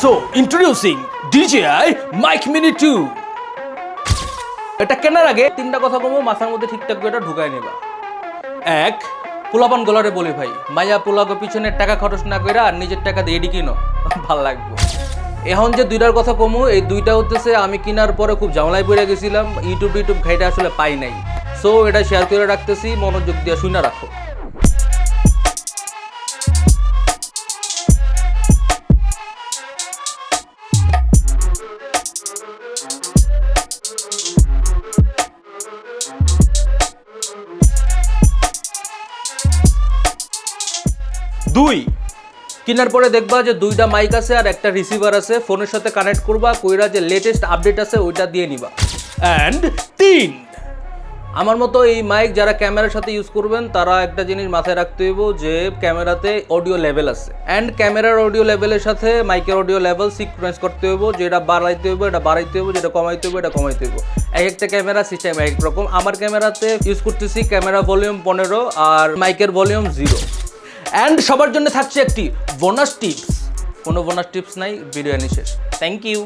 So, introducing DJI Mic Mini 2. এটা কেনার আগে তিনটা কথা কমো মাথার মধ্যে ঠিকঠাক করে এটা ঢুকায় নেবা। এক, পোলাপান গলারে বলি ভাই, মাইয়া পোলাগো পিছনে টাকা খরচ না কইরা আর নিজের টাকা দিয়ে এডি কিনো, ভাল লাগবে। এখন যে দুইটার কথা কমু, এই দুইটা হচ্ছে আমি কেনার পরে খুব ঝামেলায় পড়ে গেছিলাম, ইউটিউব ঘাইটা আসলে পাই নাই। সো এটা শেয়ার করে রাখতেছি, মনোযোগ দিয়ে শুনে রাখো। দুই, কেনার পরে দেখবা যে দুইটা মাইক আছে আর একটা রিসিভার আছে, ফোনের সাথে কানেক্ট করবা, কইরা যে লেটেস্ট আপডেট আছে ওইটা দিয়ে নিবা। অ্যান্ড তিন, আমার মতো এই মাইক যারা ক্যামেরার সাথে ইউজ করবেন তারা একটা জিনিস মাথায় রাখতে হইব যে ক্যামেরাতে অডিও লেভেল আছে, অ্যান্ড ক্যামেরার অডিও লেভেলের সাথে মাইকের অডিও লেভেল সিনক্রোনাইজ করতে হইব, যেটা বাড়াইতে হইব এটা বাড়াইতে হইব, যেটা কমাইতে হইব এটা কমাইতে হইব। এক একটা ক্যামেরা সিস্টেম এক রকম। আমার ক্যামেরাতে ইউজ করতেছি ক্যামেরা ভলিউম 15 আর মাইকের ভলিউম 0। অ্যান্ড সবার জন্য থাকছে একটি বোনাস টিপস। কোনো বোনাস টিপস নাই, ভিডিও এনে শেষ। Thank you.